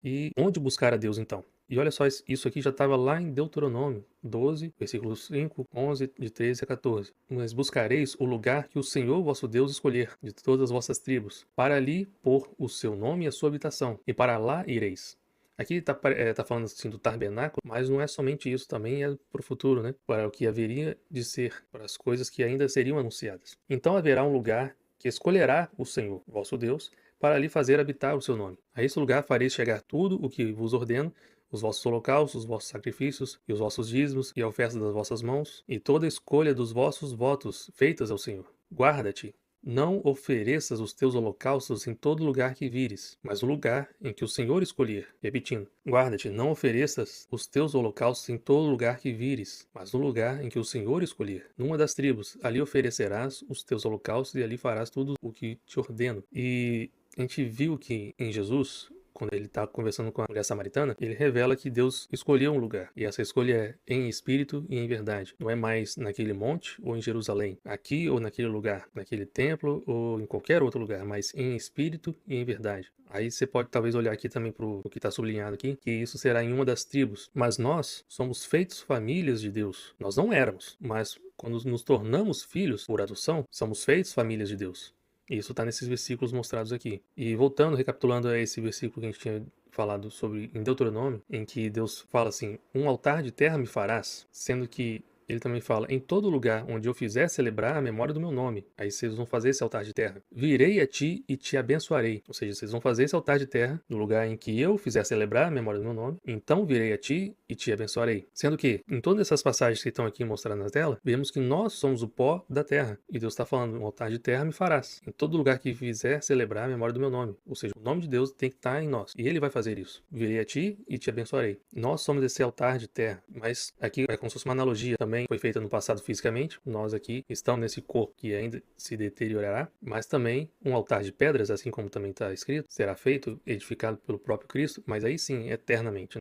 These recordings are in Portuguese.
E onde buscar a Deus então? E olha só, isso aqui já estava lá em Deuteronômio 12, versículos 5, 11, de 13 a 14. Mas buscareis o lugar que o Senhor vosso Deus escolher, de todas as vossas tribos, para ali pôr o seu nome e a sua habitação, e para lá ireis. Aqui está falando assim do tabernáculo, mas não é somente isso, também é para o futuro, né? Para o que haveria de ser, para as coisas que ainda seriam anunciadas. Então haverá um lugar que escolherá o Senhor, vosso Deus, para ali fazer habitar o seu nome. A esse lugar fareis chegar tudo o que vos ordeno, os vossos holocaustos, os vossos sacrifícios, e os vossos dízimos, e a oferta das vossas mãos, e toda a escolha dos vossos votos feitas ao Senhor. Guarda-te, não ofereças os teus holocaustos em todo lugar que vires, mas no lugar em que o Senhor escolher. Repetindo, guarda-te, não ofereças os teus holocaustos em todo lugar que vires, mas no lugar em que o Senhor escolher. Numa das tribos, ali oferecerás os teus holocaustos e ali farás tudo o que te ordeno. E a gente viu que em Jesus, quando ele está conversando com a mulher samaritana, ele revela que Deus escolheu um lugar. E essa escolha é em espírito e em verdade. Não é mais naquele monte ou em Jerusalém, aqui ou naquele lugar, naquele templo ou em qualquer outro lugar, mas em espírito e em verdade. Aí você pode talvez olhar aqui também para o que está sublinhado aqui, que isso será em uma das tribos. Mas nós somos feitos famílias de Deus. Nós não éramos, mas quando nos tornamos filhos por adoção, somos feitos famílias de Deus. Isso está nesses versículos mostrados aqui. E voltando, recapitulando a esse versículo que a gente tinha falado sobre em Deuteronômio, em que Deus fala assim: um altar de terra me farás, sendo que ele também fala: em todo lugar onde eu fizer celebrar a memória do meu nome. Aí vocês vão fazer esse altar de terra. Virei a ti e te abençoarei. Ou seja, vocês vão fazer esse altar de terra no lugar em que eu fizer celebrar a memória do meu nome. Então virei a ti e te abençoarei. Sendo que, em todas essas passagens que estão aqui mostradas na tela, vemos que nós somos o pó da terra. E Deus está falando: um altar de terra me farás. Em todo lugar que fizer celebrar a memória do meu nome. Ou seja, o nome de Deus tem que estar em nós. E ele vai fazer isso. Virei a ti e te abençoarei. Nós somos esse altar de terra. Mas aqui é como se fosse uma analogia também. Foi feita no passado fisicamente, nós aqui estamos nesse corpo que ainda se deteriorará, mas também um altar de pedras, assim como também está escrito, será feito, edificado pelo próprio Cristo, mas aí sim, eternamente.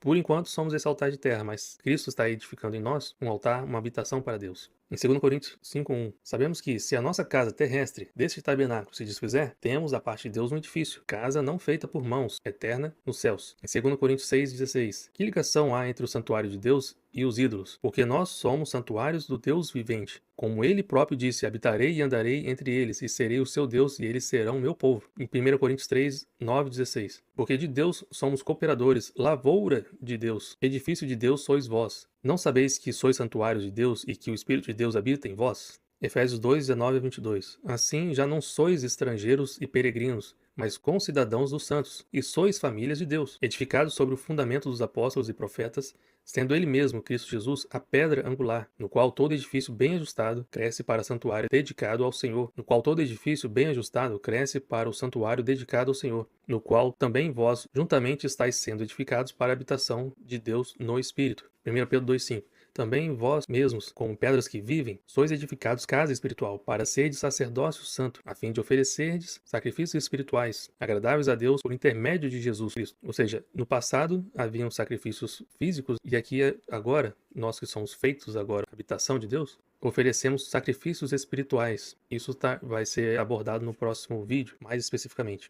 Por enquanto somos esse altar de terra, mas Cristo está edificando em nós um altar, uma habitação para Deus. Em 2 Coríntios 5:1, sabemos que se a nossa casa terrestre deste tabernáculo se desfizer, temos da parte de Deus um edifício, casa não feita por mãos, eterna nos céus. Em 2 Coríntios 6:16, que ligação há entre o santuário de Deus e os ídolos? Porque nós somos santuários do Deus vivente. Como ele próprio disse: habitarei e andarei entre eles, e serei o seu Deus, e eles serão meu povo. Em 1 Coríntios 3:9-16, porque de Deus somos cooperadores, lavoura de Deus, edifício de Deus sois vós. Não sabeis que sois santuários de Deus e que o Espírito de Deus habita em vós? Efésios 2:19-22. Assim já não sois estrangeiros e peregrinos, mas concidadãos dos santos, e sois famílias de Deus, edificados sobre o fundamento dos apóstolos e profetas, sendo ele mesmo, Cristo Jesus, a pedra angular, no qual todo edifício bem ajustado cresce para santuário dedicado ao Senhor, no qual todo edifício bem ajustado cresce para o santuário dedicado ao Senhor, no qual também vós juntamente estáis sendo edificados para a habitação de Deus no Espírito. 1 Pedro 2:5. Também vós mesmos, como pedras que vivem, sois edificados casa espiritual, para serdes sacerdócio santo, a fim de oferecerdes sacrifícios espirituais, agradáveis a Deus por intermédio de Jesus Cristo. Ou seja, no passado haviam sacrifícios físicos, e aqui agora, nós que somos feitos agora habitação de Deus, oferecemos sacrifícios espirituais. Isso vai ser abordado no próximo vídeo, mais especificamente.